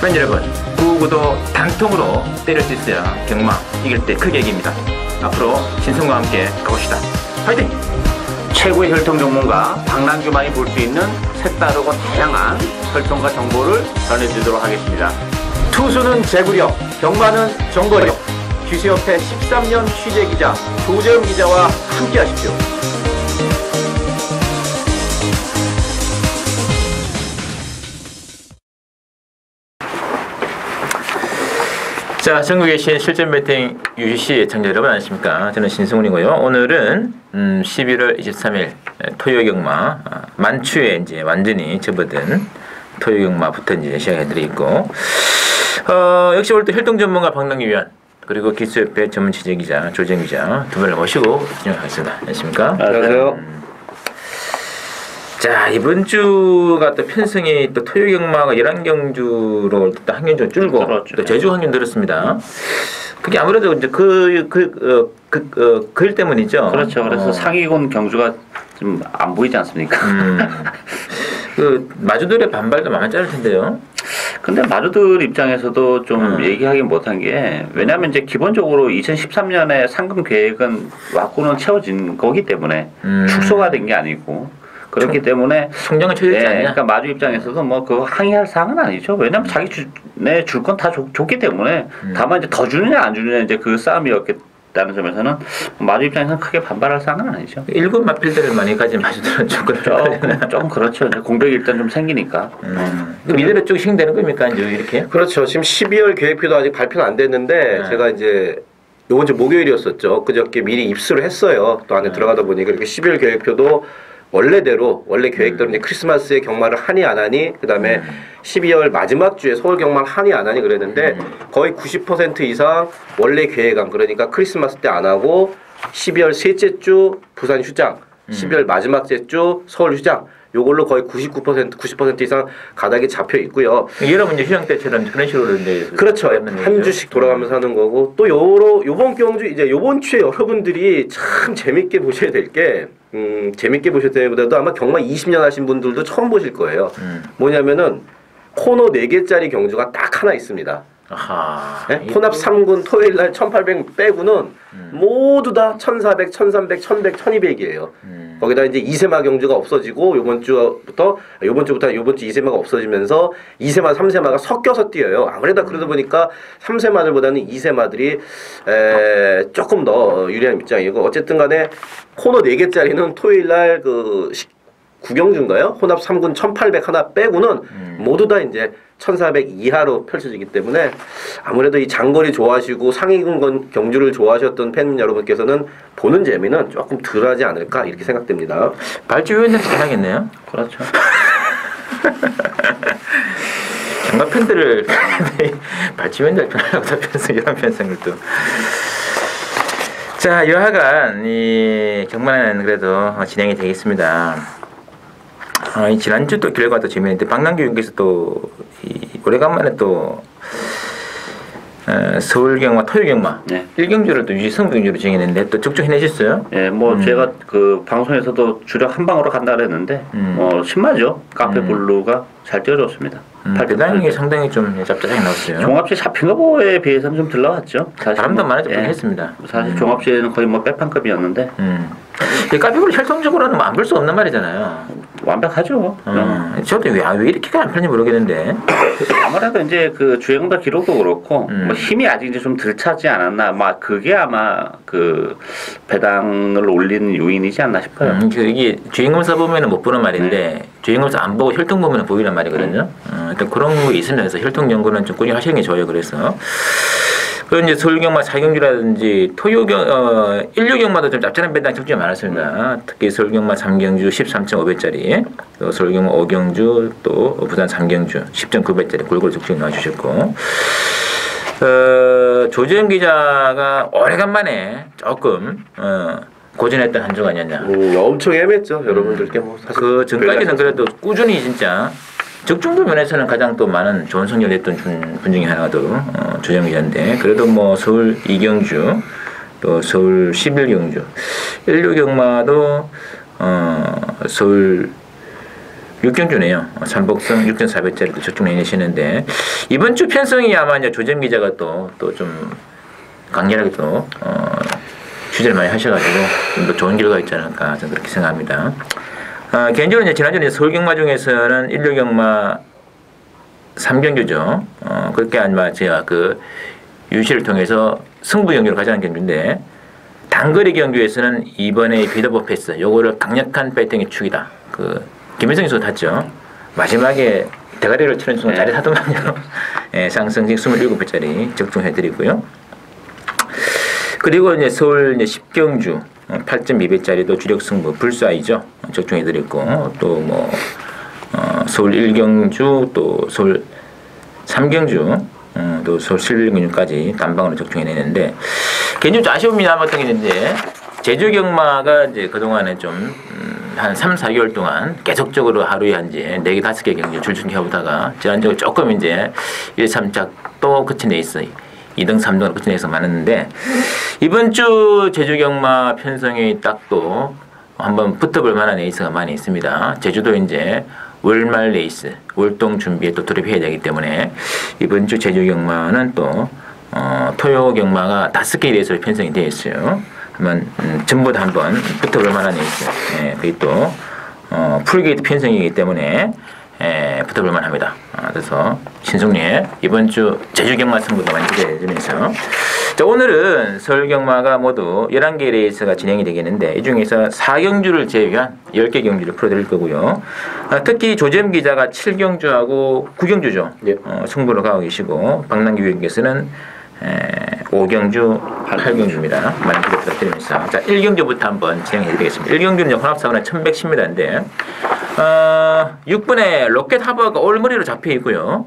팬 여러분, 999도 단통으로 때릴 수 있어야 경마 이길 때 크게 이깁니다. 앞으로 신승과 함께 가봅시다. 화이팅! 최고의 혈통 전문가 박남규만이 볼 수 있는 색다르고 다양한 혈통과 정보를 전해드리도록 하겠습니다. 투수는 제구력, 경마는 정거력. 귀수협회 13년 취재기자 조재훈 기자와 함께 하십시오. 자, 전국에 계신 실전 배팅 UC 청자 여러분 안녕하십니까? 저는 신승훈이고요. 오늘은 11월 23일 토요경마 만추에 이제 완전히 접어든 토요경마부터 이제 시작해드리고 역시 오늘 또 혈통 전문가 박남규 위원 그리고 기수협회 전문 취재기자 조재훈 기자 두 분을 모시고 진행하겠습니다. 안녕하십니까? 안녕하세요. 자, 이번 주가 또 편성이 또 토요경마가 11경주로 또 한 경주가 줄고 그렇죠. 또 제주 한 경주 늘었습니다. 그게 아무래도 이제 글 때문이죠. 그렇죠. 그래서 상위군 경주가 좀 안 보이지 않습니까? 그 마주들의 반발도 만만치 않을 텐데요. 근데 마루들 입장에서도 좀 얘기하기 못한 게 왜냐하면 이제 기본적으로 2013년에 상금 계획은 왔고는 채워진 거기 때문에 축소가 된 게 아니고 그렇기 때문에 총장은 쳐졌지 않냐? 그러니까 마주 입장에서도 뭐 그거 항의할 사항은 아니죠. 왜냐면 자기 줄 건 다 줬기 때문에 다만 이제 더 주느냐 안 주느냐 이제 그 싸움이었겠다는 점에서는 마주 입장에서는 크게 반발할 사항은 아니죠. 1군 마필들을 많이 가진 마주들은 조금 그렇죠. 이제 공백이 일단 좀 생기니까. 미래로 쭉 시행되는 겁니까 이제 이렇게? 그렇죠. 지금 12월 계획표도 아직 발표는 안 됐는데 제가 이제 요번 주 목요일이었었죠. 그저께 미리 입수를 했어요. 또 안에 들어가다 보니까 이렇게 12월 계획표도 원래대로 원래 계획대로 이제 크리스마스에 경마를 하니 안 하니 그다음에 12월 마지막 주에 서울 경마를 하니 안 하니 그랬는데 거의 90% 이상 원래 계획안 그러니까 크리스마스 때 안 하고 12월 셋째 주 부산 휴장, 12월 마지막 주 서울 휴장 요걸로 거의 90% 이상 가닥이 잡혀 있고요. 여러분 이제 휴장 때처럼 그런 식으로 이제 그렇죠. 한 주씩 돌아가면서 하는 거고 또 요번 경주 이제 요번 주에 여러분들이 참 재밌게 보셔야 될 게 재밌게 보셔야 되기보다도 아마 경마 20년 하신 분들도 처음 보실 거예요. 뭐냐면은 코너 4개짜리 경주가 딱 하나 있습니다. 아하. 네? 혼합 3군 토요일 날 1800 빼고는 모두 다 1400, 1300, 1100, 1200이에요. 거기다 이제 2세마 경주가 없어지고 요번 주 2세마가 없어지면서 2세마, 3세마가 섞여서 뛰어요. 아무래도 그러다 보니까 3세마들보다는 2세마들이 조금 더 유리한 입장이고 어쨌든 간에 코너 4개짜리는 토요일 날 그 구경주인가요? 혼합 3군 1800 하나 빼고는 모두 다 이제 1400 이하로 펼쳐지기 때문에 아무래도 이 장거리 좋아하시고 상위군 경주를 좋아하셨던 팬 여러분께서는 보는 재미는 조금 덜하지 않을까 이렇게 생각됩니다. 발주위원장 잘하겠네요. 그렇죠. 경마 팬들을 발주위원장 편하려고 다 이런 편성을 또. 자, 여하간 이 경마는 그래도 진행이 되겠습니다. 지난주 또 결과도 재미있는데 박남규 의원께서 또 오래간만에 또 서울경마, 토요경마 1경주를 또 유지성경주로 정했는데 또 쭉쭉 해내셨어요? 예, 뭐 제가 그 방송에서도 주력 한 방으로 간다 그랬는데 신마죠. 카페 블루가 잘 뛰어줬습니다. 배당이 상당히 좀 짭짤하게 나왔어요. 종합시 잡힌 거에 비해서는 좀 덜 나왔죠. 바람도 많이 했습니다. 사실 종합시에는 거의 뭐 빼판급이었는데 카페블루 혈통적으로는 안 볼 수 없는 말이잖아요. 완벽하죠. 저도 왜 이렇게 안 풀는지 모르겠는데. 아무래도 이제 그 주행발 기록도 그렇고 뭐 힘이 아직 이제 좀 덜 차지 않았나. 막 그게 아마 그 배당을 올리는 요인이지 않나 싶어요. 이게 주행검사 보면은 못 보는 말인데 주행검사 안 보고 혈통 보면은 보이란 말이거든요. 일단 그런 거 있습니다. 그래서 혈통 연구는 좀 꾸준히 하시는 게 좋아요. 그래서. 그리고 이제 서울경마 4경주라든지 토요경 1류경마도 좀 짭짤한 배당 적중이 많았습니다. 특히 서울경마 3경주 13,500짜리, 또 서울경마 5경주, 또 부산 3경주 10,900짜리 골고루 적중이 나와주셨고, 조재현 기자가 오래간만에 조금 고전했던 한 주가 아니었냐. 엄청 헤맸죠. 여러분들께 뭐 사실 그 전까지는 그래도 꾸준히 진짜 적중도 면에서는 가장 또 많은 좋은 성적을 냈던 분 중에 하나가 또 조재현 기자인데 그래도 뭐 서울 2경주 또 서울 11경주 1류경마도 서울 6경주네요. 삼복성 6,400짜리도 적중 내내시는데 이번 주 편성이 아마 이제 조정 기자가 또 좀 강렬하게 또 취재를 많이 하셔가지고 좀 더 좋은 결과가 있지 않을까 저는 그렇게 생각합니다. 개인적으로 이제 지난주에 서울경마 중에서는 일요경마 3경주죠. 그렇게 아마 제가 그 유시를 통해서 승부 경주를 가져간 경주인데 단거리 경주에서는 이번에 비더보 패스 요거를 강력한 배팅의 축이다. 그 김혜성이 서 탔죠. 마지막에 대가리를 치는 순간 자리 타더만요. 예, 상승직 27배짜리 적중해드리고요. 그리고 이제 서울 이제 10경주 8.2배짜리도 주력 승부 불사이죠. 적중해드리고 또 뭐 서울 1경주 또 서울 3경주 또 서울 11경주까지 단방으로 적중해내는데 개인적으로 좀 아쉬움이 남았던 게 이제 제주 경마가 이제 그동안에 좀 한 3, 4개월 동안 계속적으로 하루에 한 이제 4개, 5개 경기 줄줄해오다가 지난주에 조금 이제 1, 3작 또 끝인 레이스 2등, 3등으로 끝인 레이스가 많았는데 이번 주 제주 경마 편성이 딱 또 한번 붙어볼 만한 레이스가 많이 있습니다. 제주도 이제 월말 레이스, 월동 준비에 또 돌입해야 되기 때문에 이번 주 제주 경마는 또 토요 경마가 5개 레이스로 편성이 되어 있어요. 한번 전부 다 한번 붙어볼 만한 레이스. 예, 그게 또 풀게이트 편성이기 때문에 붙어볼 만합니다. 그래서 신승리의 이번 주 제주 경마 승부도 많이 기대해주면서 자, 오늘은 서울 경마가 모두 11개 레이스가 진행이 되겠는데 이 중에서 4경주를 제외한 10개 경주를 풀어드릴 거고요. 특히 조재ම් 기자가 7경주하고 9경주죠. 예. 승부를 가고 계시고 박남기 위원께서는 5경주, 8경주입니다. 많은 기대 부탁드리면서 자 1경주부터 한번 진행해드리겠습니다. 1경주는 혼합사원의 1110m인데 6분에 로켓 하버가 올머리로 잡혀 있고요.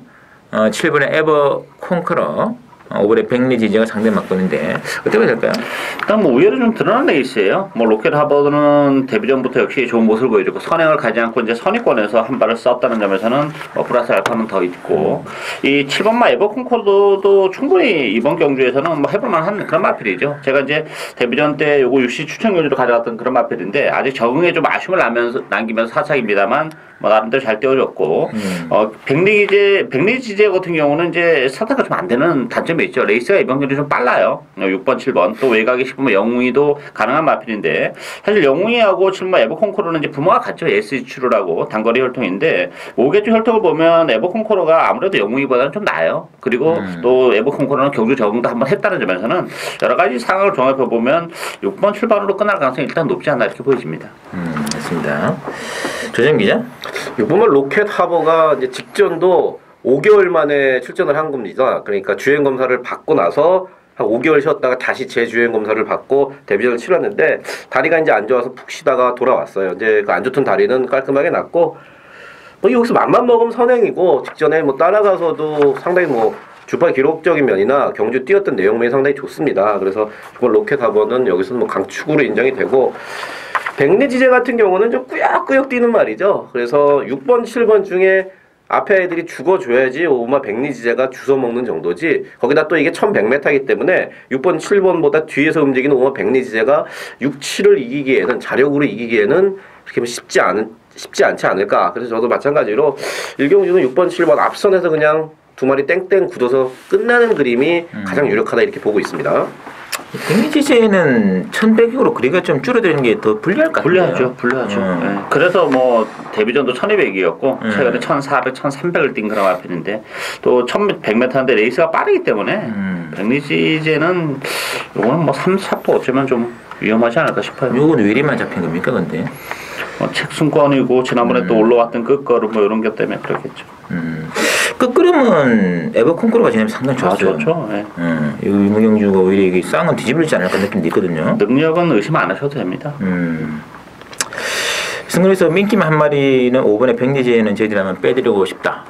7분에 에버 콩커러 5분에 백리 지지가 상대 맞고는데 어떻게 해야 될까요? 일단 뭐 우열이 좀 드러난 레이스예요. 뭐 로켓 하버는 데뷔 전부터 역시 좋은 모습을 보여주고 선행을 가지 않고 이제 선위권에서 한 발을 썼다는 점에서는 플러스 알파는 더 있고 이 7번마 에버콘코드도 충분히 이번 경주에서는 뭐 해볼만한 그런 마필이죠. 제가 이제 데뷔전 때 요거 UC 추천 경주로 가져갔던 그런 마필인데 아직 적응에 좀 아쉬움을 남기면서 사착입니다만 뭐 나름대로 잘 떼어줬고 백리 지제 같은 경우는 이제 스타트가 좀 안 되는 단점이 있죠. 레이스가 이번 경주 좀 빨라요. 6번, 7번 또 외곽이 싶으면 영웅이도 가능한 마필인데 사실 영웅이하고 7번 에버콘코로는 이제 부모가 같죠. SG 추루라고 단거리 혈통인데 5개주 혈통을 보면 에버콘코로가 아무래도 영웅이보다는 좀 나아요. 그리고 또 에버콘코로는 경주 적응도 한번 했다는 점에서는 여러 가지 상황을 종합해 보면 6번, 7번으로 끝날 가능성이 일단 높지 않나 이렇게 보여집니다. 맞습니다. 조정 기자? 이번에 로켓 하버가 이제 직전도 5개월 만에 출전을 한 겁니다. 그러니까 주행 검사를 받고 나서 한 5개월 쉬었다가 다시 재주행 검사를 받고 데뷔전을 치렀는데 다리가 이제 안 좋아서 푹 쉬다가 돌아왔어요. 이제 그 안 좋던 다리는 깔끔하게 낫고 뭐 여기서 맘만 먹으면 선행이고 직전에 뭐 따라가서도 상당히 뭐 주파 기록적인 면이나 경주 뛰었던 내용면이 상당히 좋습니다. 그래서 이번 로켓 하버는 여기서는 뭐 강축으로 인정이 되고 백리 지제 같은 경우는 좀 꾸역꾸역 뛰는 말이죠. 그래서 6번, 7번 중에 앞에 애들이 죽어줘야지 오마 백리 지제가 주워 먹는 정도지. 거기다 또 이게 1100m이기 때문에 6번, 7번보다 뒤에서 움직이는 오마 백리 지제가 6, 7을 이기기에는 자력으로 이기기에는 그렇게 쉽지 않지 않을까. 그래서 저도 마찬가지로 1경주는 6번, 7번 앞선에서 그냥 두 마리 땡땡 굳어서 끝나는 그림이 가장 유력하다 이렇게 보고 있습니다. 백리지제는 1100으로 거리가 좀 줄어드는 게 더 불리할 것 같아요. 불리하죠. 네. 그래서 뭐 데뷔전도 1200이었고 최근에 1400, 1300을 뛴 그런 마필인데 또 1100m인데 레이스가 빠르기 때문에 백리지제는 요거는 뭐 3, 4도 어쩌면 좀 위험하지 않을까 싶어요. 요건 외리만 잡힌 겁니까 근데? 책순권이고 지난번에 또 올라왔던 끝걸음 뭐 이런 것 때문에 그렇겠죠. 끝걸음은 에버콘코로가 지내면 상당히 좋았어요. 좋죠. 네. 유무경주가 오히려 이게 쌍은 뒤집을지 않을까 느낌도 있거든요. 능력은 의심 안 하셔도 됩니다. 승리에서 민킴 한 마리는 5번에 백리제는 저희들이 한번 빼드리고 싶다.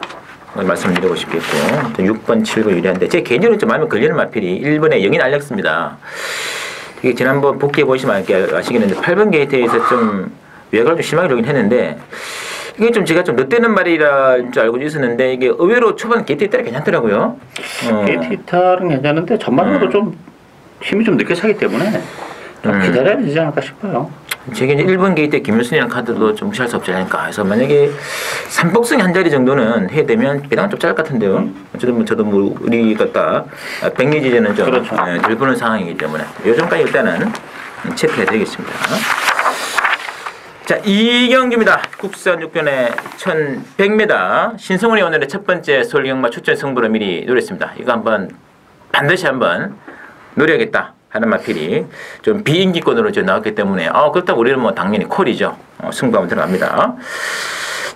말씀드리고 싶겠고 6번, 7번 유리한데 제 개인적으로 좀 마음에 걸리는 마필이 1번에 영인 알렉스입니다. 이게 지난번 복귀해 보시면 아시겠는데 8번 게이트에서 좀 외곽을 좀 심하게 들긴 했는데 이게 좀 제가 좀 늦대는 말이라 줄 알고 있었는데 이게 의외로 초반 게이트 이탈이 괜찮더라고요. 게이트 이탈은 괜찮은데 전반적으로 좀 힘이 좀 늦게 차기 때문에 좀 기다려야 되지 않을까 싶어요. 제게 이제 1번 게이트 김효순이라는 카드도 좀 무시할 수 없지 않을까 해서 만약에 삼복승이 한 자리 정도는 해야 되면 배당은 좀 짧을 것 같은데요. 저도 뭐 우리가 딱 백리지제는 좀 그렇죠. 덜 보는 상황이기 때문에 요즘까지 일단은 체크해야 되겠습니다. 자, 이경주입니다. 국산 6변의 1100m 신성훈이 오늘의 첫 번째 서울경마 출전 승부를 미리 노렸습니다. 이거 반드시 한번 노려야겠다 하는 마필이 좀 비인기권으로 좀 나왔기 때문에 그렇다고 우리는 뭐 당연히 콜이죠. 승부 한번 들어갑니다.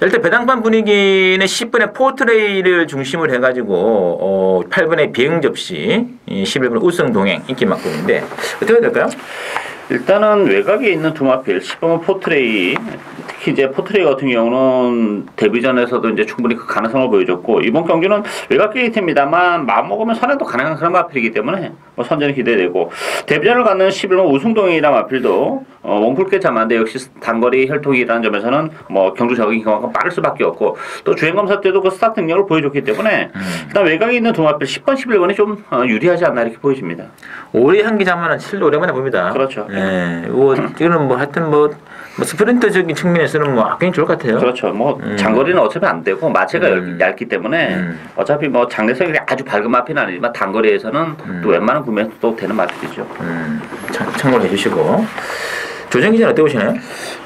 일단 배당판 분위기는 10번의 포트레이를 중심으로 해가지고 8번의 비행 접시, 11번 우승 동행 인기 막공인데 어떻게 해야 될까요? 일단은 외곽에 있는 두 마필 10번 포트레이, 특히 이제 포트레이 같은 경우는 데뷔전에서도 이제 충분히 그 가능성을 보여줬고 이번 경기는 외곽 게이트입니다만 마음 먹으면 선행도 가능한 그런 마필이기 때문에 뭐 선전이 기대되고 데뷔전을 갖는 11번 우승동행이라는 마필도 원풀 꽤 참한데 역시 단거리 혈통이라는 점에서는 뭐 경주 적응 경험가 빠를 수밖에 없고 또 주행검사 때도 그 스타트 능력을 보여줬기 때문에 일단 외곽에 있는 두 마필 10번, 11번이 좀 유리하지 않나 이렇게 보여집니다. 올해 한기 자만은 7로 오랜만에 봅니다. 그렇죠. 예, 이거는 뭐 하여튼 뭐 스프린터적인 측면에서는 뭐 굉장히 좋을 것 같아요. 그렇죠. 뭐 장거리는 어차피 안 되고 마체가 얇기 때문에 어차피 뭐 장내성이 아주 밝은 마필은 아니지만 단거리에서는 또 웬만한 구매도 또 되는 마필이죠. 참고를 해주시고 조정 기자는 어떻게 보시나요?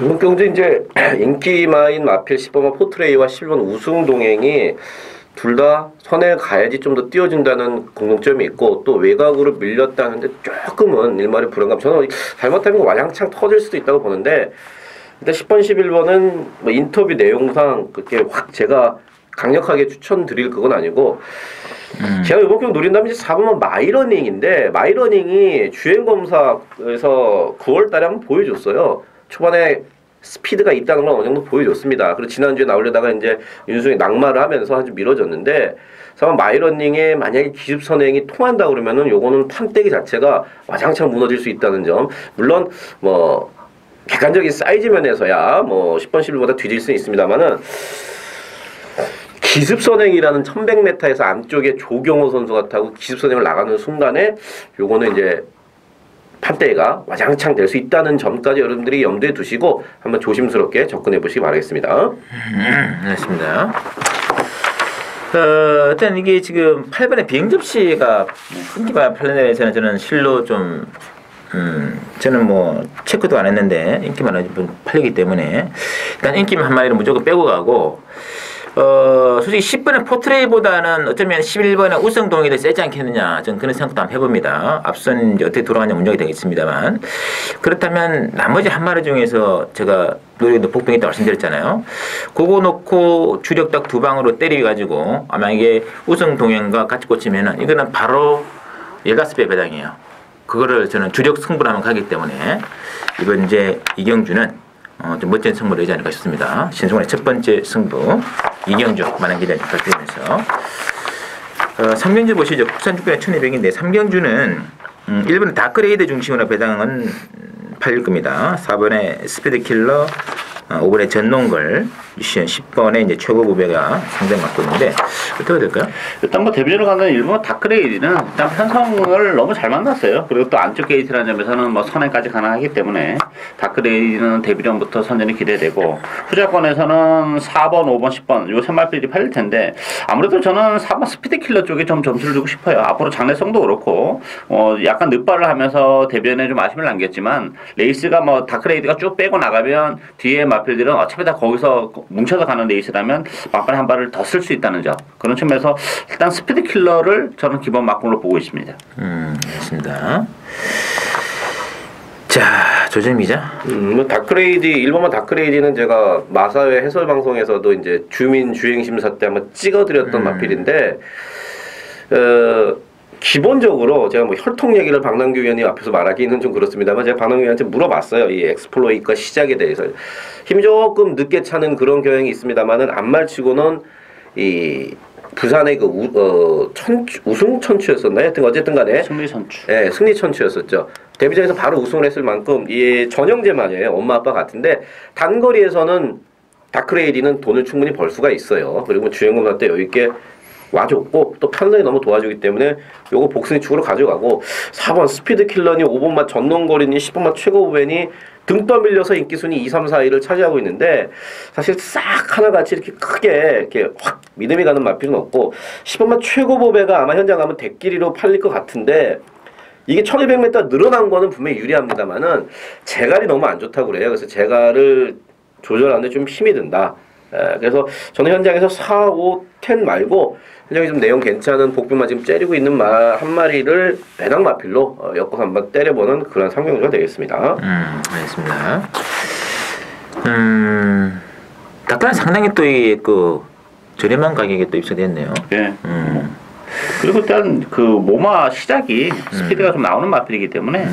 이번 경주 이제 인기마인 마필 10번만 포트레이와 11번 우승 동행이 둘 다 선에 가야지 좀 더 띄워준다는 공통점이 있고 또 외곽으로 밀렸다는데 조금은 일말의 불안감. 저는 잘못하면 와장창 터질 수도 있다고 보는데 일단 10번, 11번은 뭐 인터뷰 내용상 그렇게 확 제가 강력하게 추천드릴 그건 아니고 제가 이번 경기 노린다면 이제 4번은 마이러닝인데 마이러닝이 주행검사에서 9월달에 한번 보여줬어요. 초반에 스피드가 있다는 걸 어느 정도 보여줬습니다. 그리고 지난주에 나오려다가 이제 윤수영이 낙마를 하면서 아주 미뤄졌는데 4번 마이러닝에 만약에 기습 선행이 통한다 그러면은 요거는 판때기 자체가 와장창 무너질 수 있다는 점. 물론 뭐 객관적인 사이즈 면에서야 뭐 10번 11보다 뒤질 수는 있습니다만은 기습선행이라는 1100m에서 안쪽에 조경호 선수가 타고 기습선행을 나가는 순간에 요거는 이제 판때기가 와장창 될 수 있다는 점까지 여러분들이 염두에 두시고 한번 조심스럽게 접근해 보시기 바라겠습니다. 알겠습니다. 일단 이게 지금 8번의 비행접시가 인기가 팔려내에서는 저는 실로 좀 저는 뭐 체크도 안 했는데 인기만 팔리기 때문에 일단 인기만 한 마리는 무조건 빼고 가고 솔직히 10번의 포트레이보다는 어쩌면 11번의 우승동이 더 세지 않겠느냐 저는 그런 생각도 한번 해봅니다. 앞선 이제 어떻게 돌아가냐 문제가 되겠습니다만 그렇다면 나머지 한 마리 중에서 제가 노래도 복병이 있다고 말씀드렸잖아요. 그거 놓고 주력 딱 두 방으로 때려가지고 아마 이게 우승동행과 같이 꽂히면은 이거는 바로 15배 배당이에요. 그거를 저는 주력 승부를 한번 가기 때문에 이번 이제 이경주는 좀 멋진 승부를 내지 않을까 싶습니다. 신승훈의 첫 번째 승부 이경주 많은 기대 부탁드리면서 3경주 보시죠. 국산 주권의 1200인데 3경주는 1번의 다크레이드 중심으로 배당은 팔릴 겁니다. 4번의 스피드킬러 5번의 전농걸, 10번에 이제 최고 구배가 상당 맞고 있는데 어떻게 될까요? 일단 뭐 데뷔를 가는 일본 다크레이드는 일단 편성을 너무 잘 만났어요. 그리고 또 안쪽 게이트라는 점에서는 뭐 선행까지 가능하기 때문에 다크레이드는 데뷔전부터 선전이 기대되고 후자권에서는 4번, 5번, 10번 요 세 마필이 팔릴 텐데 아무래도 저는 4번 스피드킬러 쪽에 좀 점수를 주고 싶어요. 앞으로 장래성도 그렇고 약간 늦발을 하면서 데뷔전에 좀 아쉬움을 남겼지만 레이스가 뭐 다크레이드가 쭉 빼고 나가면 뒤에 마필들은 어차피 다 거기서 뭉쳐서 가는 레이스라면 막판에 한 발을 더 쓸 수 있다는 점. 그런 측면에서 일단 스피드킬러를 저는 기본 막공으로 보고 있습니다. 알겠습니다. 자, 조정 기자. 뭐 다크레이드 일본만 다크레이드는 제가 마사회 해설 방송에서도 이제 주민 주행 심사 때 한번 찍어드렸던 마필인데 기본적으로 제가 뭐 혈통 얘기를 박남규 의원님 앞에서 말하기는 좀 그렇습니다만 제가 박남규 의원한테 물어봤어요. 이 엑스플로이트가 시작에 대해서 힘 조금 늦게 차는 그런 경향이 있습니다만은 안말치고는 이 부산의 그 우승 천추였었나요? 하여튼 어쨌든 간에 승리 선출. 네, 승리 천추였었죠. 데뷔전에서 바로 우승을 했을 만큼 이 전형제만이에요. 엄마 아빠 같은데 단거리에서는 다크레이디는 돈을 충분히 벌 수가 있어요. 그리고 주행검사 때 여유 있게 와줬고 또 편성이 너무 도와주기 때문에 요거 복승이 축으로 가져가고 4번 스피드킬러니 5번만 전농거리니 10번만 최고우벤이 등 떠밀려서 인기 순위 2, 3, 4위를 차지하고 있는데 사실 싹 하나같이 이렇게 크게 이렇게 확 믿음이 가는 마필은 없고 10번만 최고 보배가 아마 현장 가면 대끼리로 팔릴 것 같은데 이게 1200m 늘어난 거는 분명히 유리합니다만은 재갈이 너무 안 좋다고 그래요. 그래서 재갈을 조절하는데 좀 힘이 든다. 그래서 저는 현장에서 4, 5, 10 말고 현장에 좀 내용 괜찮은 복비만 지금 째리고 있는 말 한 마리를 배당 마필로 엮어서 한번 때려보는 그런 상경주가 되겠습니다. 알겠습니다. 닭다리 상당히 또 이게 그 저렴한 가격에 또 입소됐네요. 네. 그리고 일단 그 모마 시작이 스피드가 좀 나오는 마필이기 때문에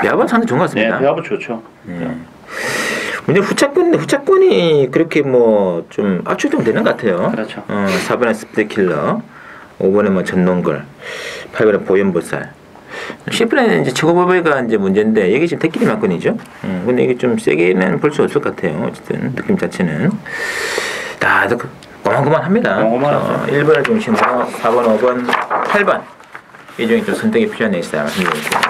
배합은 상당히 좋은 것 같습니다. 네, 배합은 좋죠. 근데 후차권이 그렇게 뭐 좀 압축 좀 되는 것 같아요. 그렇죠. 4번에 스피드 킬러, 5번에 뭐 전농걸, 8번에 보현보살. 10번에 이제 최고보배가 이제 문제인데 이게 지금 대끼리 막건이죠. 근데 이게 좀 세게는 볼 수 없을 것 같아요. 어쨌든 느낌 자체는 다들 고만고만합니다. 1번을 중심으로 4번, 5번, 8번 이 중에 좀 선택이 필요한 레이스다 말씀드릴게요.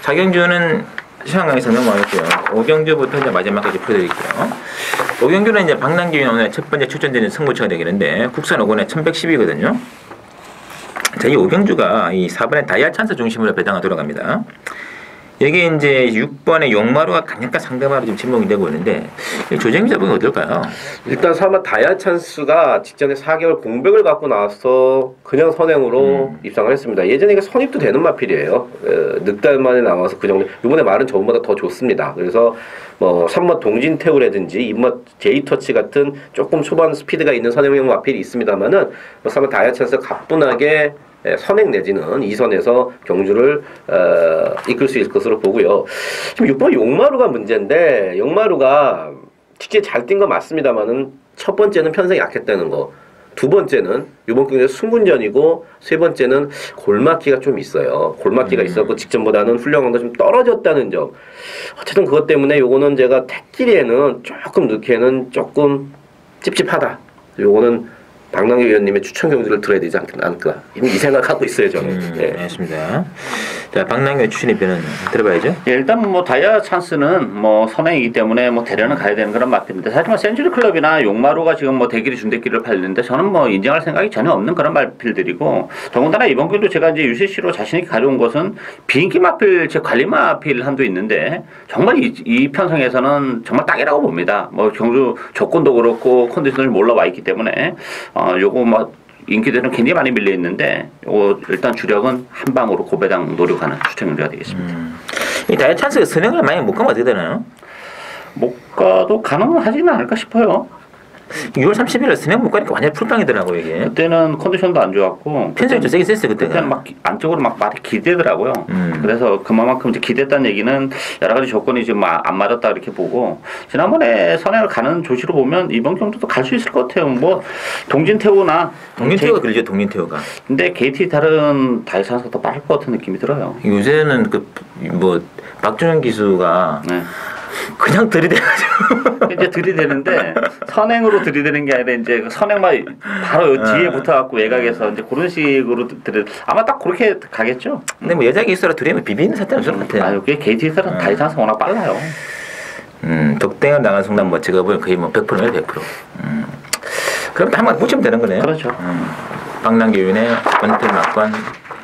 자경주는 시간 강의에서 넘어가겠고요. 오경주부터 이제 마지막까지 풀어드릴게요. 오경주는 이제 박남규 오늘 첫 번째 출전되는 승부처가 되겠는데 국산 5권에 1110이거든요. 자, 이 오경주가 이 4번의 다이아 찬스 중심으로 배당을 돌아갑니다. 여기 이제 6번의 용마루가 강력한 상대마루 좀 지목이 되고 있는데 조정미 잡은 건 어떨까요? 일단 3번 다이아 찬스가 직전에 4개월 공백을 갖고 나와서 그냥 선행으로 입상을 했습니다. 예전에 이게 선입도 되는 마필이에요. 늑달 만에 나와서 그 정도. 이번에 말은 저번보다 더 좋습니다. 그래서 뭐 3번 동진태우라든지 2번 제이터치 같은 조금 초반 스피드가 있는 선행형 마필이 있습니다만은 뭐 3번 다이아 찬스가 가뿐하게 선행 내지는 2선에서 경주를 이끌 수 있을 것으로 보고요. 지금 6번 용마루가 문제인데 용마루가 특히 잘 뛴 거 맞습니다만은 첫 번째는 편성이 약했다는 거, 두 번째는 이번 경기에 승군전이고 세 번째는 골막기가 좀 있어요. 골막기가 있었고 직전보다는 훈련강도 좀 떨어졌다는 점. 어쨌든 그것 때문에 요거는 제가 택끼리에는 조금 넣기에는 조금 찝찝하다. 요거는 박남규 위원님의 추천 경주를 들어야 되지 않을까 이 생각하고 있어요 저는. 네. 알겠습니다. 자, 박남규 추천의 변은 들어봐야죠. 예, 일단 뭐 다이아 찬스는 뭐 선행이기 때문에 뭐 대련은 가야 되는 그런 마필인데 하지만 센츄리 클럽이나 용마루가 지금 뭐 대길이 준대길을 팔리는데 저는 뭐 인정할 생각이 전혀 없는 그런 마필들이고 더군다나 이번 경기도 제가 이제 UCC로 자신 있게 가져온 것은 비인기 마필 제 관리 마필 한도 있는데 정말 이 편성에서는 정말 딱이라고 봅니다. 뭐 경주 조건도 그렇고 컨디션이 올라와 있기 때문에 요거 뭐 인기들은 굉장히 많이 밀려 있는데 요거 일단 주력은 한 방으로 고배당 노력하는 추천 경주가 되겠습니다. 이 다이아 찬스가 선행을 많이 못 가면 어떻게 되나요? 못 가도 가능하지는 않을까 싶어요. 6월 30일에 선행 못 가니까 완전 풀빵이더라고요 이게. 그때는 컨디션도 안 좋았고 편성이 좀 세게 셌어요 그때가. 그때는 막 안쪽으로 막 많이 기대더라고요. 그래서 그만큼 이제 기대했다는 얘기는 여러 가지 조건이 좀 안 맞았다 이렇게 보고 지난번에 선행을 가는 조치로 보면 이번 경주도 갈 수 있을 것 같아요. 뭐 동진태우가 그러죠 동진태우가. 근데 KT 다른 다이아 찬스가 더 빠를 것 같은 느낌이 들어요. 요새는 그 뭐 박준영 기수가 네. 그냥 들이대가지고 이제 들이대는데 선행으로 들이대는 게 아니라 이제 그 선행만 바로 뒤에 붙어갖고 외곽에서 이제 그런 식으로 아마 딱 그렇게 가겠죠. 근데 뭐 여자 기수라 둘이 비비는 사태는 없을 것 같아요. 이게 KT에서는 다이아 찬스가 워낙 빨라요. 독땡을 나간 순간 뭐 제가 보면 거의 뭐 100%예요 100%. 그럼 또 한번 묻히면 되는 거네요. 그렇죠. 박남규 위원의 원틀 막관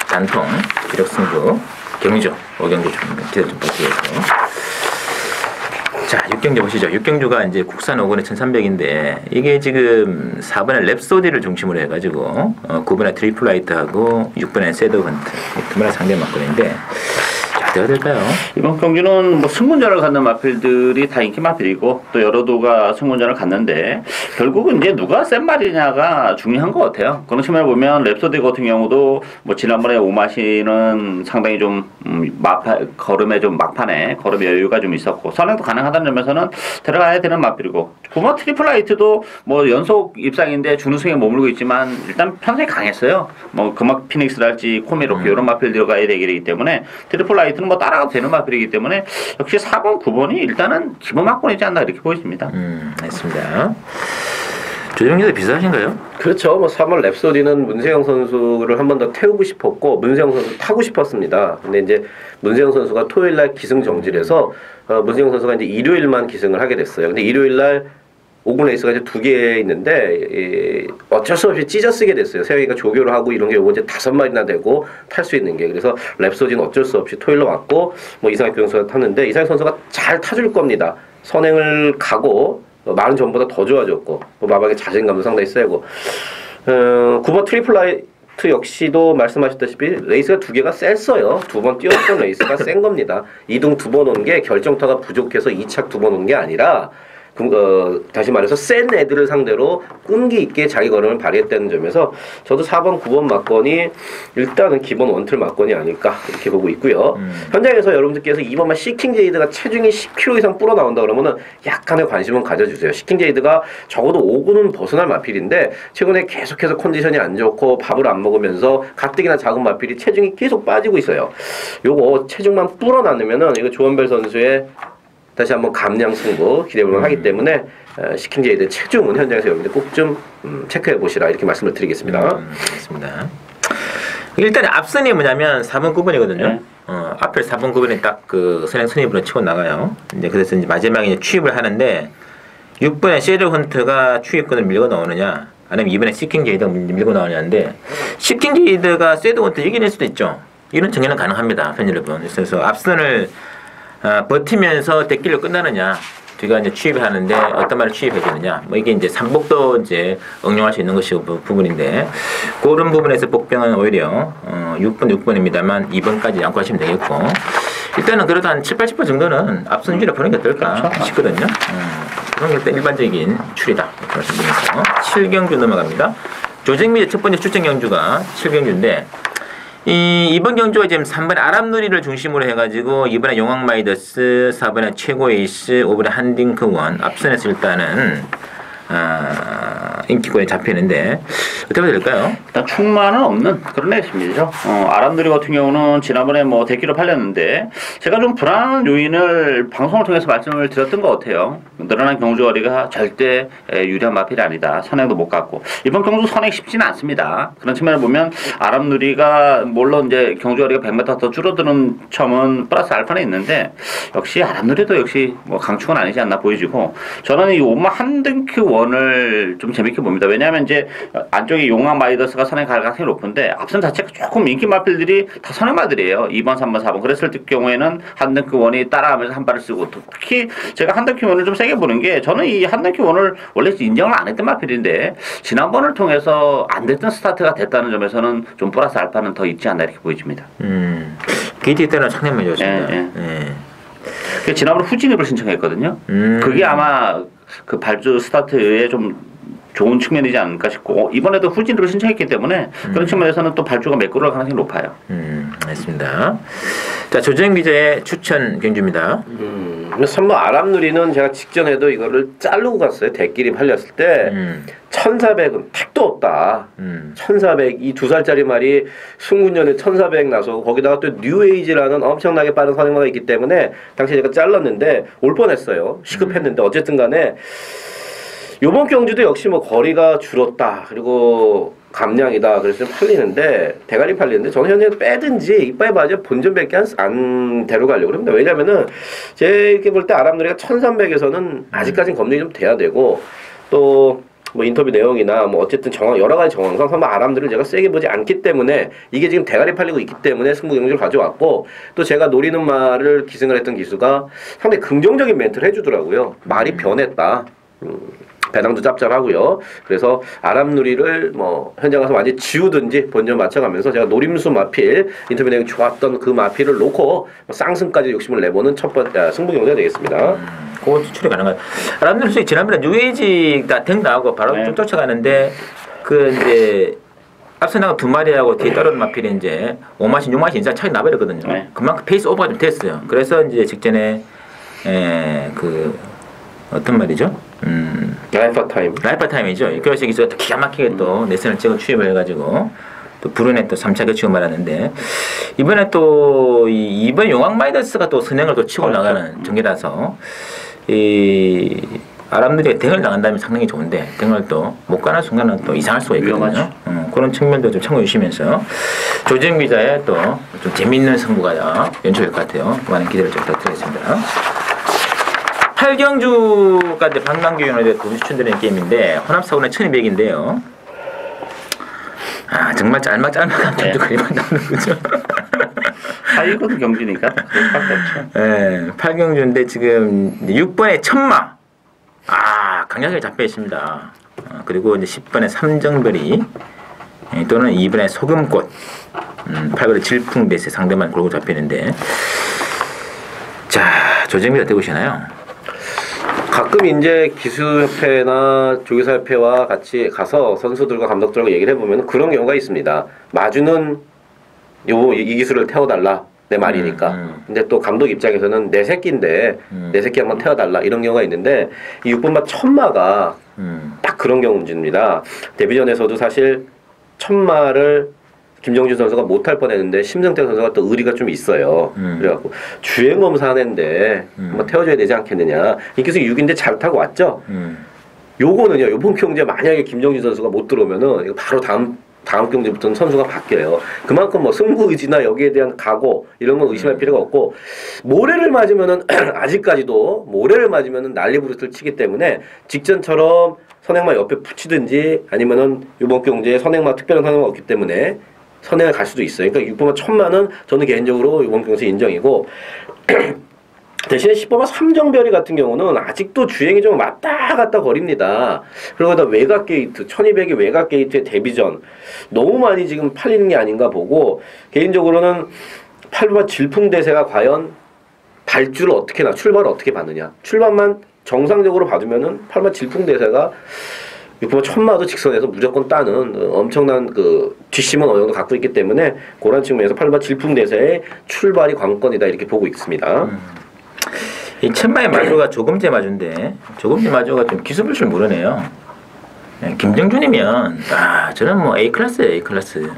단통 기록 승부 경주 오경주 좀 기대 좀 보시겠고. 자, 6경주 보시죠. 6경주가 이제 국산 5권에 1300인데 이게 지금 4번에 랩소디를 중심으로 해가지고 9번에 트리플라이트하고 6번에 새드헌트 두 마리 상대 막권인데 어떻게 될까요? 이번 경기는 뭐 승문전을 갖는 마필들이 다 인기 마필이고 또 여러 도가 승문전을 갖는데 결국은 이제 누가 센 말이냐가 중요한 것 같아요. 그런 측면을 보면 랩소디 같은 경우도 뭐 지난번에 오마시는 상당히 좀 걸음에 좀 막판에 걸음에 여유가 좀 있었고 선행도 가능하다는 점에서는 들어가야 되는 마필이고 구마 트리플라이트도 뭐 연속 입상인데 준우승에 머물고 있지만 일단 편성이 강했어요. 뭐 금막 피닉스랄지 코미로키 이런 마필 들어가야 되기 때문에 트리플라이트 뭐 따라가도 되는 마필이기 때문에 역시 4번, 9번이 일단은 기본 막권이지 않나 이렇게 보여집니다. 알겠습니다. 조정기도 비슷하신가요? 그렇죠. 뭐 3월 랩소디는 문세영 선수를 한 번 더 태우고 싶었고 문세영 선수 타고 싶었습니다. 근데 이제 문세영 선수가 토요일 날 기승 정지해서 문세영 선수가 이제 일요일만 기승을 하게 됐어요. 근데 일요일 날 오군 레이스가 이제 2개 있는데 어쩔 수 없이 찢어쓰게 됐어요. 세영이가 조교를 하고 이런 게 요거 이제 5마리나 되고 탈 수 있는 게. 그래서 랩소디는 어쩔 수 없이 토요일로 왔고 뭐 이상혁 선수가 탔는데 이상혁 선수가 잘 타줄 겁니다. 선행을 가고 많은 전보다 더 좋아졌고 마방의 자신감도 상당히 세고 9번 트리플 라이트 역시도 말씀하셨다시피 레이스가 2개가 셌어요. 2번 뛰었던 레이스가 센 겁니다. 2등 2번 온 게 결정타가 부족해서 2착 2번 온 게 아니라 다시 말해서 센 애들을 상대로 끈기 있게 자기 걸음을 발휘했다는 점에서 저도 4번, 9번 막건이 일단은 기본 원틀 막건이 아닐까 이렇게 보고 있고요. 현장에서 여러분들께서 2번만 시킹제이드가 체중이 10kg 이상 불어 나온다 그러면은 약간의 관심은 가져주세요. 시킹제이드가 적어도 5군은 벗어날 마필인데 최근에 계속해서 컨디션이 안 좋고 밥을 안 먹으면서 가뜩이나 작은 마필이 체중이 계속 빠지고 있어요. 요거 체중만 불어 나누면은 이거 조원벨 선수의 다시 한번 감량 승부 기대해보면 하기 때문에 시킹제이드 체중은 현장에서 여러분들 꼭 좀 체크해 보시라 이렇게 말씀을 드리겠습니다. 알겠습니다. 일단 앞선이 뭐냐면 4번 9번이거든요. 네. 앞에 4번 9번이 딱 그 선행 선입으로 치고 나가요. 이제 그래서 이제 마지막에 이제 추입을 하는데 6번에 쉐드 헌트가 추입권을 밀고 나오느냐, 아니면 2번에 시킹제이드가 밀고 나오냐인데 시킹제이드가 쉐드 헌트 이겨낼 수도 있죠. 이런 정해는 가능합니다, 팬 여러분. 그래서 앞선을 버티면서 대기로 끝나느냐, 뒤가 이제 취입을 하는데 어떤 말을 취입해야 되느냐, 뭐 이게 이제 삼복도 이제 응용할 수 있는 것이 부분인데 그런 부분에서 복병은 오히려 6번입니다만 2번까지 양보하시면 되겠고, 일단은 그래도 한 7, 80% 정도는 앞선 유지를 보는 게 어떨까 싶거든요. 그런 게 일단 일반적인 추리다 이렇게 말씀드리면서 7경주 넘어갑니다. 조정미 첫 번째 출전 경주가 7경주인데 이번 경주가 지금 3번에 아랍누리를 중심으로 해가지고 2번에 용왕마이더스, 4번에 최고에이스, 5번에 한딩크원 앞선에서 일단은 인기권에 잡히는데 어떻게 봐야 될까요? 일단 충만은 없는 그런 레이스입니다. 아랍누리 같은 경우는 지난번에 뭐 대기로 팔렸는데 제가 좀 불안한 요인을 방송을 통해서 말씀을 드렸던 것 같아요. 늘어난 경주거리가 절대 유리한 마필이 아니다. 선행도 못 갔고 이번 경주 선행 쉽지는 않습니다. 그런 측면을 보면 아랍누리가 물론 이제 경주거리가 100m 더 줄어드는 점은 플러스 알파는 있는데 역시 아랍누리도 역시 뭐 강축은 아니지 않나 보여지고, 저는 이 오마 한등큐 원을 좀 재밌게 봅니다. 왜냐하면 이제 안쪽에 용왕 마이더스가 선행 가능성이 높은데 앞선 자체가 조금 인기 마필들이 다 선행마들이에요. 2번, 3번, 4번. 그랬을 경우에는 한등큐 원이 따라하면서 한 발을 쓰고, 특히 제가 한등큐 원을 좀 세게 보는 게, 저는 이 한등큐 원을 원래 인정을 안 했던 마필인데 지난번을 통해서 안 됐던 스타트가 됐다는 점에서는 좀 플러스 알파는 더 있지 않나 이렇게 보여집니다. KT 때는 상당히 좋습니다. 지난번에 후진입을 신청했거든요. 그게 아마 그 발주 스타트에 좀 좋은 측면이지 않을까 싶고, 이번에도 후진으로 신청했기 때문에 그런 측면에서는 또 발주가 매끄러울 가능성이 높아요. 알겠습니다. 자, 조정 기자의 추천 경주입니다. 3번 아랍누리는 제가 직전에도 이거를 자르고 갔어요. 대끼리 팔렸을 때 1400은 택도 없다. 1400 이 2살짜리 말이 순군년에 1400 나서 거기다가 또 뉴에이지라는 엄청나게 빠른 선행마가 있기 때문에 당시에 제가 잘랐는데 올 뻔했어요. 시급했는데 어쨌든 간에 요번 경주도 역시 뭐 거리가 줄었다, 그리고 감량이다, 그래서 좀 팔리는데, 대가리 팔리는데 저는 현재 빼든지 이빨 맞아 본전밖에 안 데려가려고 합니다. 왜냐면은 제 이렇게 볼 때 아랍누리가 1300에서는 아직까지는 검증이 좀 돼야 되고, 또 뭐 인터뷰 내용이나 뭐 어쨌든 여러 가지 정황상 설마 아랍누리를 제가 세게 보지 않기 때문에 이게 지금 대가리 팔리고 있기 때문에 승부 경주를 가져왔고, 또 제가 노리는 말을 기승을 했던 기수가 상당히 긍정적인 멘트를 해주더라고요. 말이 변했다. 배당도 짭짤하고요. 그래서 아랍누리를 뭐 현장 가서 완전히 지우든지 본전 맞춰가면서 제가 노림수 마필 인터뷰 내용 좋았던 그 마필을 놓고 쌍승까지 욕심을 내보는 첫 번째 승부 경기가 되겠습니다. 그거 추출이 가능한. 아랍누리 지난번에 뉴에이지가 댕 나오고 바로 쭉 쫓아가는데 그 이제 앞서 나가 2마리하고 뒤에 따르는 마필이 이제 5마신 6마신 인상 차이 나버렸거든요. 그만큼 페이스 오버가 좀 됐어요. 그래서 이제 직전에 그 어떤 말이죠? 라이프 타임. 라이프 타임이죠. 그래서 기가 막히게 또 내선을 찍어 추입을 해가지고 또 불운에 또 3차 교치고 말았는데, 이번에 또 이번 용왕 마이더스가 또 선행을 또 치고 나가는 전개라서 아랍들이 댕을 당한다면 상당히 좋은데 댕을 또 못 가는 순간은 또 이상할 수가 있거든요. 위험하죠. 그런 측면도 좀 참고해 주시면서 조정 기자의 또 좀 재밌는 승부가 연출될 것 같아요. 많은 기대를 좀 부탁드리겠습니다. 8경주가 이제 박남규 의원에 돈 추천드리는 게임인데 혼합사고는 1200인데요. 아 정말 짤막한 경주거리만 나오는 거죠. 하이거든 경주니까 그럴 수밖에 없죠. 네, 8경주인데 지금 6번에 천마 강력하게 잡혀 있습니다. 그리고 이제 10번에 삼정별이 또는 2번에 소금꽃 8번에 질풍대세 상대만 골고 잡히는데 자 조정비가 어떻게 보시나요? 가끔 이제 기수협회나 조교사협회와 같이 가서 선수들과 감독들과 얘기를 해보면 그런 경우가 있습니다. 마주는 이 기수를 태워달라 내 말이니까. 근데 또 감독 입장에서는 내 새끼인데 내 새끼 한번 태워달라 이런 경우가 있는데 이 6번마 천마가 딱 그런 경우입니다. 데뷔전에서도 사실 천마를 김정준 선수가 못할 뻔했는데 심정태 선수가 또 의리가 좀 있어요. 그래갖고 주행검사 하는데 한번 태워줘야 되지 않겠느냐. 이 기수 6인데 잘 타고 왔죠. 요거는요. 요번 경기에 만약에 김정준 선수가 못 들어오면은 이거 바로 다음 경기부터는 선수가 바뀌어요. 그만큼 뭐 승부 의지나 여기에 대한 각오 이런 건 의심할 필요가 없고 모래를 맞으면은 아직까지도 모래를 맞으면은 난리부르스를 치기 때문에 직전처럼 선행마 옆에 붙이든지 아니면은 이번 경기에 선행마 특별한 선행마가 없기 때문에 선행을 갈 수도 있어요. 그러니까 6번마 천마는 저는 개인적으로 이번 경기에서 인정이고 대신에 10번마 삼정별이 같은 경우는 아직도 주행이 좀 왔다 갔다 거립니다. 그러다 외곽 게이트 1200이 외곽 게이트의 데뷔전 너무 많이 지금 팔리는 게 아닌가 보고 개인적으로는 8번마 질풍대세가 과연 발주를 어떻게 출발을 어떻게 받느냐. 출발만 정상적으로 받으면은 8번마 질풍대세가 6번마 천마도 직선에서 무조건 따는 엄청난 그 뒷심은 어느 정도 갖고 있기 때문에 그런 측면에서 8번마 질풍대세의 출발이 관건이다 이렇게 보고 있습니다. 이 천마의 마주가 조금제 마주인데 조금제 마주가 좀 기술을 모르네요. 김정준이면 저는 뭐 A 클래스예요, A 클래스.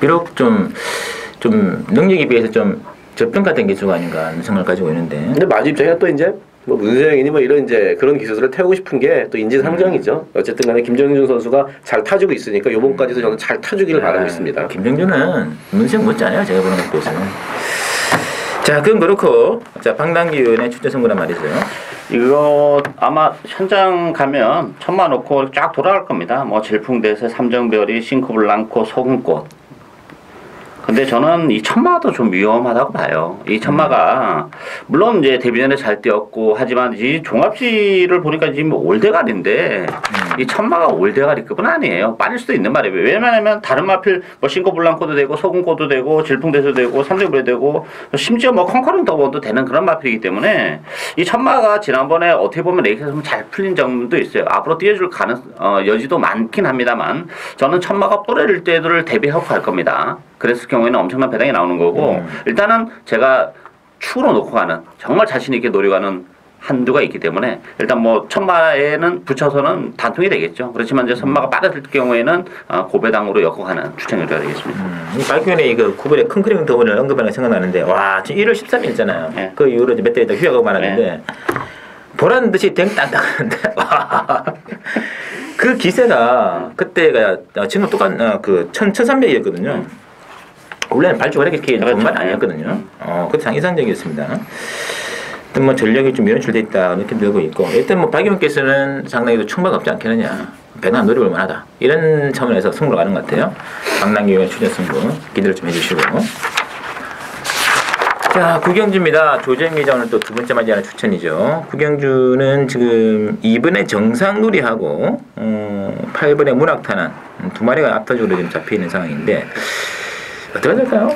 비록 좀 능력에 비해서 좀 저평가된 기수가 아닌가 하는 생각을 가지고 있는데. 근데 마주 입장에 또 이제 뭐 문세영이니 뭐 이런 이제 그런 기술을 태우고 싶은 게 또 인지상정이죠. 어쨌든 간에 김정준 선수가 잘 타주고 있으니까 요번까지도 저는 잘 타주기를 바라고 있습니다. 김정준은 문세영 못지 않아요, 제가 보는 것에 비해서는. 자, 그건 그렇고 자 박남규 의원의 출전 선거란 말이죠. 이거 아마 현장 가면 천마 놓고 쫙 돌아갈 겁니다. 뭐 질풍대세, 삼정별이, 싱크블랑코, 소금꽃. 근데 저는 이 천마도 좀 위험하다고 봐요. 이 천마가 물론 이제 데뷔전에 잘 뛰었고 하지만 이 종합시를 보니까 지금 올대가리인데 이 천마가 올대가리급은 아니에요. 빠질 수도 있는 말이에요. 왜냐면 다른 마필 뭐 싱크블랑코도 되고 소금꽃도 되고 질풍대도 되고 삼정별이 되고 심지어 뭐 컨커링 더번도 되는 그런 마필이기 때문에 이 천마가 지난번에 어떻게 보면 레이스에서 잘 풀린 점도 있어요. 앞으로 뛰어줄 여지도 많긴 합니다만 저는 천마가 또래를 때들을 대비하고 갈 겁니다. 그랬을 경우에는 엄청난 배당이 나오는 거고 일단은 제가 축으로 놓고 가는 정말 자신 있게 노려가는 한두가 있기 때문에 일단 뭐 천마에는 붙여서는 단통이 되겠죠. 그렇지만 이제 선마가 빠졌을 경우에는 고배당으로 엮어가는 추천을 해야 되겠습니다. 박규현의 그 구글의 큰 더블을 언급하는 게 생각나는데 와 지금 1월 13일이잖아요. 네. 그 이후로 이제 몇 달 있다 휴학하고 말았는데 보란 듯이 댕딴다 하는데 와. 그 기세가 그때가 지금 똑같은 그 1300이었거든요. 원래는 발주가 이렇게 좋은 건 아니었거든요. 그때 상 이상적이었습니다. 일단 뭐 전력이 좀 연출돼 있다 느낌 들고 있고 일단 뭐 박용께서는 상당히 충분가 없지 않겠느냐. 배당 노력을 만하다. 이런 차원에서 승부로 가는 것 같아요. 박남규 의원 추천 승부 기대를 좀 해주시고. 자, 구경주입니다. 조정 기자 오늘 또 두 번째 맞이하는 추천이죠. 구경주는 지금 2번에 정상누리하고 8번에 문학탄환 두 마리가 압도적으로 지금 잡혀 있는 상황인데 어떻게 될까요?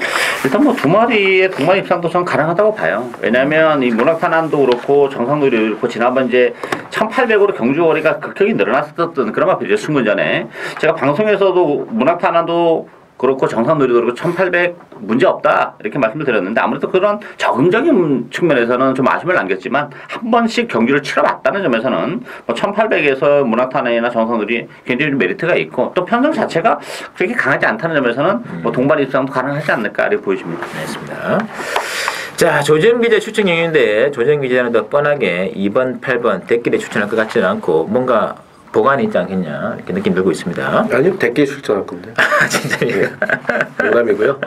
일단 뭐 두 마리의 동반 입상도 전 가능하다고 봐요. 왜냐하면 이 문학탄환도 그렇고 정상누리도 그렇고 지난번 이제 1800으로 경주거리가 극격이 늘어났었던 그런 마필이죠. 승근전에 제가 방송에서도 문학탄환도 그렇고 정상누리도 그렇고 1800 문제 없다 이렇게 말씀을 드렸는데 아무래도 그런 적응적인 측면에서는 좀 아쉬움을 남겼지만 한 번씩 경주를 치러봤다는 점에서는 뭐 1800에서 문학탄환이나 정상누리 굉장히 메리트가 있고 또 편성 자체가 그렇게 강하지 않다는 점에서는 뭐 동반 입상도 가능하지 않을까 이렇게 보여집니다. 알겠습니다. 자, 조정 기자 추천 경유인데 조정 기자는 더 뻔하게 2번, 8번 댓글에 추천할 것 같지는 않고 뭔가 보관이 있지 않겠냐 이렇게 느낌 들고 있습니다. 아니요, 댓글 출전할 건데. 진짜요? 농담이고요.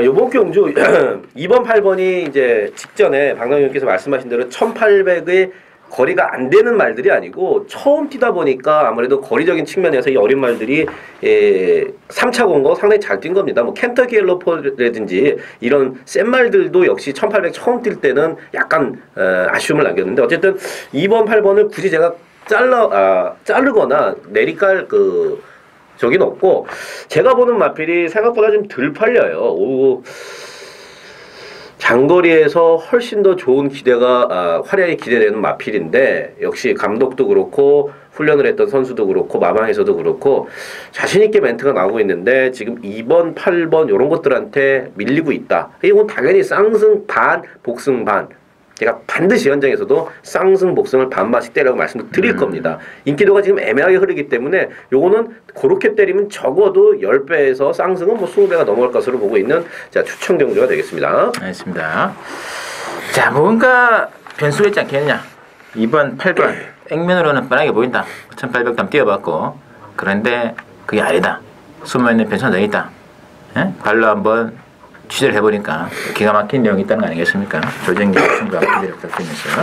요번 경주 2번, 8번이 이제 직전에 박남규님께서 말씀하신 대로 1800의 거리가 안 되는 말들이 아니고 처음 뛰다 보니까 아무래도 거리적인 측면에서 이 어린 말들이 3차 공거 상당히 잘 뛴 겁니다. 뭐 켄터키 갤러퍼라든지 이런 센 말들도 역시 1800 처음 뛸 때는 약간 아쉬움을 남겼는데 어쨌든 2번, 8번을 굳이 제가 자르거나 내리깔 저기는 없고 제가 보는 마필이 생각보다 좀 덜 팔려요. 장거리에서 훨씬 더 좋은 기대가 활약이 기대되는 마필인데 역시 감독도 그렇고 훈련을 했던 선수도 그렇고 마망에서도 그렇고 자신 있게 멘트가 나오고 있는데 지금 2번, 8번 이런 것들한테 밀리고 있다. 이건 당연히 쌍승 반, 복승 반. 제가 반드시 현장에서도 쌍승 복승을 반반씩 때리라고 말씀을 드릴 겁니다. 인기도가 지금 애매하게 흐르기 때문에 요거는 그렇게 때리면 적어도 10배에서 쌍승은 뭐 20배가 넘어갈 것으로 보고 있는 자 추천 경주가 되겠습니다. 알겠습니다. 자, 뭔가 변수가 있지 않겠느냐. 2번, 8번 액면으로는 뻔하게 보인다. 1800 담 뛰어봤고 그런데 그게 아니다. 숨어있는 변수가 더 있다. 예? 발로 한번 취재를 해보니까 기가 막힌 내용이 있다는 거 아니겠습니까? 조정기 추천과 기대를 부탁드리면서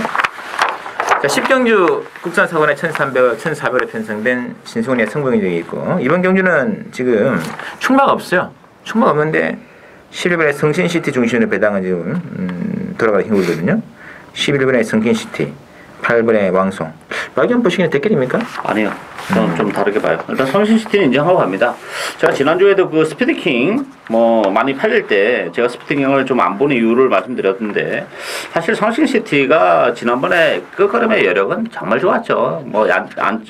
자, 10경주 국산사관의 1300, 1400에 편성된 신승훈의 승부경주가 있고 이번 경주는 지금 충마가 없어요. 충마가 없는데 11번의 성신시티 중심으로 배당은 지금 돌아가기 힘들거든요. 11번의 성신시티, 8번의 왕송. 박연 보시기에는 댓글입니까? 아니요. 저는 좀 다르게 봐요. 일단 성신시티는 인정하고 갑니다. 제가 지난주에도 그 스피드킹 많이 팔릴 때 제가 스피드킹을 좀 안 보는 이유를 말씀드렸는데 사실 성신시티가 지난번에 끝걸음의 여력은 정말 좋았죠.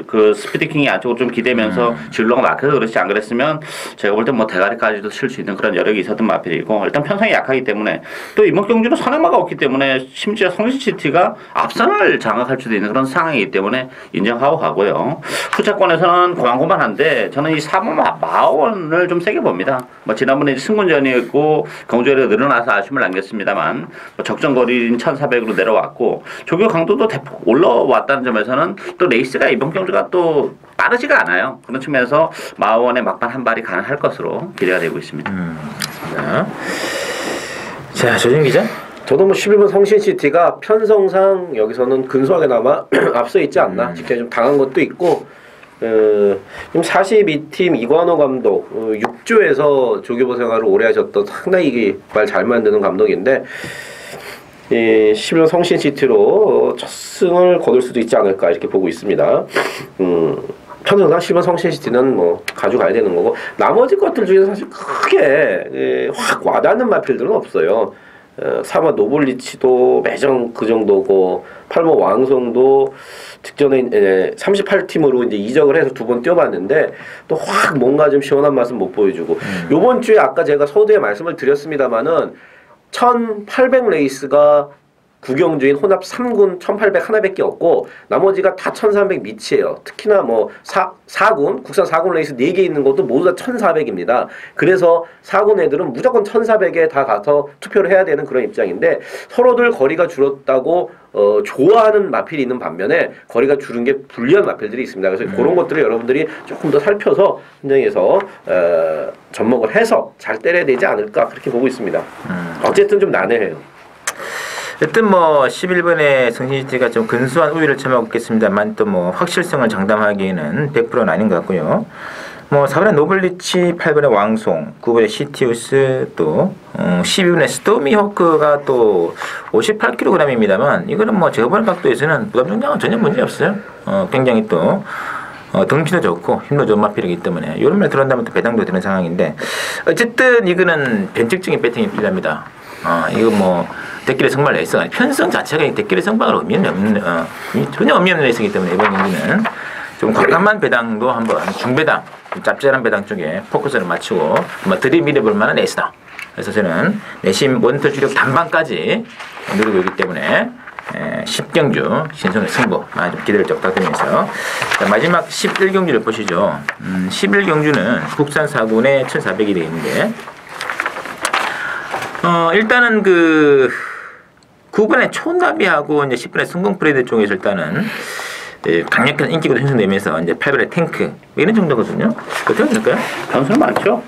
그 스피드킹이 안쪽으로 좀 기대면서 진로가 막혀서 그렇지 안 그랬으면 제가 볼 때 대가리까지도 칠 수 있는 그런 여력이 있었던 마필이고 일단 편성이 약하기 때문에 또 이번 경주는 선행마가 없기 때문에 심지어 성신시티가 앞선을 장악할 수도 있는 그런 상황이기 때문에 인정하고 가고요. 후차권에서는 고만고만한데 저는 이 4번 마원을 좀 세게 봅니다. 지난번에 승군전이었고 경주에서 늘어나서 아쉬움을 남겼습니다만 적정거리인 1400으로 내려왔고 조교 강도도 대폭 올라왔다는 점에서는 또 레이스가 이번 경주가 또 빠르지가 않아요. 그런 측면에서 마원의 막판 한 발이 가능할 것으로 기대가 되고 있습니다. 자, 조정 기자. 저도 11번 성신시티가 편성상 여기서는 근소하게나마 앞서 있지 않나 직접 좀 당한 것도 있고 지금 42팀 이관호 감독 6조에서 조교부 생활을 오래 하셨던 상당히 말 잘 만드는 감독인데 11번 성신시티로 첫 승을 거둘 수도 있지 않을까 이렇게 보고 있습니다. 편성상 10번 성신시티는 가져가야 되는 거고 나머지 것들 중에서 사실 크게 확 와닿는 마필들은 없어요. 4번 노블리치도 매정 그 정도고 8번 왕성도 직전에 38팀으로 이제 이적을 해서 2번 뛰어봤는데 또 확 뭔가 좀 시원한 맛은 못 보여주고 요번 주에 아까 제가 서두에 말씀을 드렸습니다마는 1800 레이스가 구경주인 혼합 3군 1800 하나밖에 없고 나머지가 다 1300 밑이에요. 특히나 4군 국산 4군 레이스 4개 있는 것도 모두 다 1400입니다. 그래서 4군 애들은 무조건 1400에 다 가서 투표를 해야 되는 그런 입장인데 서로들 거리가 줄었다고 좋아하는 마필이 있는 반면에 거리가 줄은 게 불리한 마필들이 있습니다. 그래서 그런 것들을 여러분들이 조금 더 살펴서 현장에서 접목을 해서 잘 때려야 되지 않을까 그렇게 보고 있습니다. 어쨌든 좀 난해해요. 여튼 11번의 성신시티가 좀 근소한 우위를 점하고 있겠습니다만 또 확실성을 장담하기에는 100%는 아닌 것 같고요. 4번의 노블리치, 8번의 왕송, 9번의 시티우스, 또 12번의 스토미호크가 또 58kg입니다만 이거는 저번 각도에서는 부담 정량은 전혀 문제 없어요. 굉장히 또 덩치도 좋고 힘도 좋은 마필이기 때문에 이런 말 들어간다면 또 배당도 되는 상황인데 어쨌든 이거는 변칙적인 배팅이 필요합니다. 이거 댓글에 성발 레이스가 편성 자체가 댓글에 성방을 전혀 의미 없는 레이스이기 때문에 이번 경기는 좀 과감한 배당도 한번 중배당 짭짤한 배당 쪽에 포커스를 맞추고 들이밀어볼 만한 레이스다. 그래서 저는 내심 원터 주력 단방까지 누리고 있기 때문에 10경주 신선의 승부 많이 좀 기대를 부탁드리면서 마지막 11경주를 보시죠. 11경주는 국산 4군에 1400이 되어 있는데 일단은 그 9번의 초나비하고 이제 10번의 성공프레드 쪽에서 일단은 강력한 인기가 형성되면서 이제 8번의 탱크 이런 정도거든요. 어떻게 될까요? 변수는 많죠.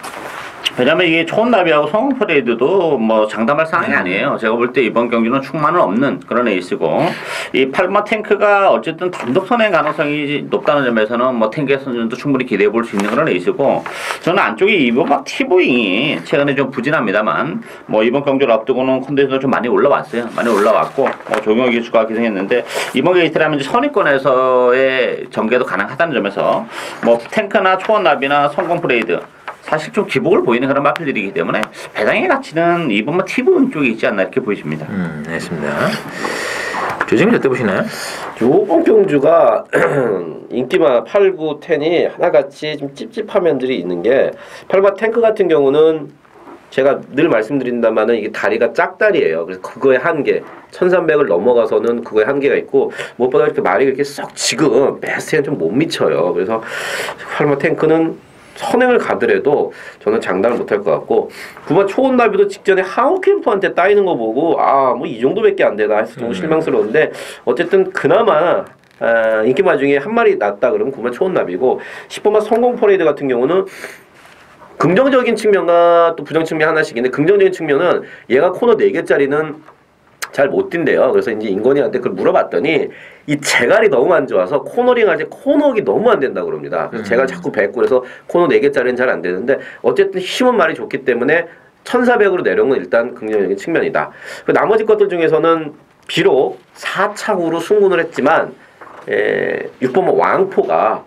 왜냐면 이게 초원나비하고 성공프레이드도 뭐 장담할 사항이 아니에요. 제가 볼 때 이번 경기는 충만은 없는 그런 에이스고, 이 8번 탱크가 어쨌든 단독 선행 가능성이 높다는 점에서는 뭐 탱크의 선전도 충분히 기대해 볼 수 있는 그런 에이스고, 저는 안쪽에 이번 티보잉이 최근에 좀 부진합니다만 뭐 이번 경기를 앞두고는 컨디션도 좀 많이 올라왔어요. 많이 올라왔고 조경호 기수가 기승했는데, 이번 게이트라면 이제 선위권에서의 전개도 가능하다는 점에서 뭐 탱크나 초원나비나 성공프레이드 사실 좀 기복을 보이는 그런 마필들이기 때문에 배당의 가치는 이번 티브인 쪽에 있지 않나 이렇게 보이십니다. 알겠습니다. 조정이 어떻게 보시나요? 요번 경주가 인기마 8, 9, 10이 하나같이 좀 찝찝한 면들이 있는 게, 8번 탱크 같은 경우는 제가 늘 말씀드린다마는 이게 다리가 짝다리예요. 그래서 그거의 한계, 1300을 넘어가서는 그거의 한계가 있고, 무엇보다 이렇게 말이 이렇게 썩 지금 베스트에 좀 못 미쳐요. 그래서 8번 탱크는 선행을 가더라도 저는 장담을 못할 것 같고, 9번 초원나비도 직전에 하우캠프한테 따이는 거 보고 뭐 이 정도밖에 안 되나 해서 좀 실망스러운데, 어쨌든 그나마 인기마 중에 한 마리 났다 그러면 9번 초원나비고, 10번만 성공퍼레이드 같은 경우는 긍정적인 측면과 또 부정 측면 하나씩 있는데, 긍정적인 측면은 얘가 코너 4개짜리는 잘 못 뛴대요. 그래서 이제 인건이한테 그걸 물어봤더니 이 재갈이 너무 안 좋아서 코너링 할 때 코너가 너무 안 된다 그럽니다. 그래서 재갈 자꾸 뱉고 그래서 코너 4개짜리는 잘 안 되는데, 어쨌든 힘은 많이 좋기 때문에 1400으로 내려온 건 일단 긍정적인 측면이다. 그 나머지 것들 중에서는 비록 4차구로 승군을 했지만 6번 왕포가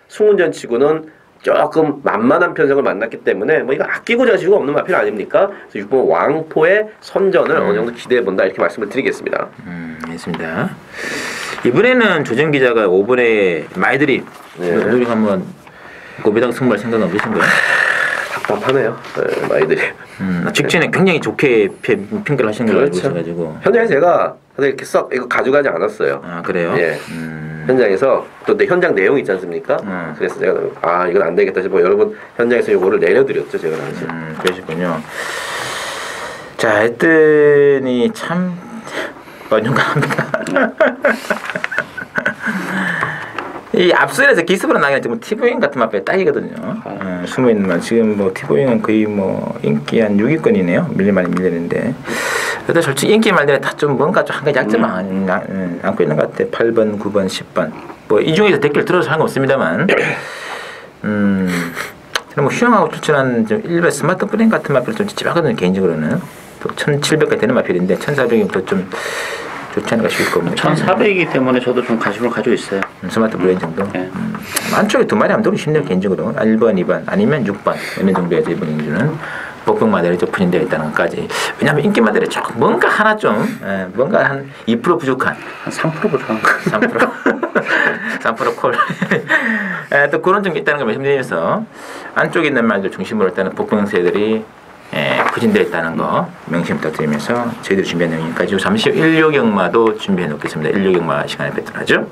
승군전 치고는 조금 만만한 편성을 만났기 때문에 뭐 이거 아끼고 자시고 없는 마필 아닙니까? 그래서 6번 왕포의 선전을 어느 정도 기대해 본다 이렇게 말씀을 드리겠습니다. 알겠습니다. 이번에는 조정 기자가 5번에 마이드립 노력 한번 고배당 승부할 생각은 없으신가요? 답답하네요. 마이드립. 직전에 굉장히 좋게 평가를 하신 걸로 알고 있어가지고. 현장에 제가 이렇게 썩 이거 가져가지 않았어요. 아 그래요? 예. 현장에서 또 현장 내용 있지 않습니까? 그래서 제가 이건 안 되겠다 싶어 여러 번 현장에서 이거를 내려드렸죠 제가 당시. 그러시군요. 자, 했더니 참 언용감합니다. 이 앞선에서 기습으로 나가는 지금 티보잉 같은 맛에 딱이거든요. 숨어 있는 맛. 지금 뭐 티보잉은 거의 뭐 인기 한 6위권이네요. 밀리만이 밀리는데. 그래도 솔직히 인기 말들에 다 좀 뭔가 좀 한 가지 약점 안고 있는 것 같아. 8번, 9번, 10번. 뭐 이 중에서 댓글 들어서 상관없습니다만. 뭐 휴양하고 추천한 좀 일반 스마트 브레인 같은 마필 좀 찝찝하거든요. 개인적으로는. 또 1,700까지 되는 마필인데 1,400이면 더 좀 좋지 않을까 싶을 겁니다. 1,400이기 때문에 저도 좀 관심을 가지고 있어요. 스마트 브레인 정도. 네. 안쪽에 두 마리 하면 너무 쉽네요. 개인적으로. 1번, 2번 아니면 6번 이런 정도에서 이번 경주는 복병 마델이 좀 분인되어 있다는 것까지. 왜냐하면 인기 마델이 조금 뭔가 하나 좀 뭔가 한 2% 부족한, 한 3% 부족한 3% 3% 콜. 또 그런 점이 있다는 걸 말씀드리면서 안쪽에 있는 말들 중심으로 일단은 복병세들이 부진되어 있다는 거 명심 부탁드리면서 저희들이 준비한 내용까지 잠시 후 일요경마도 준비해 놓겠습니다. 일요경마 시간에 뵙도록 하죠.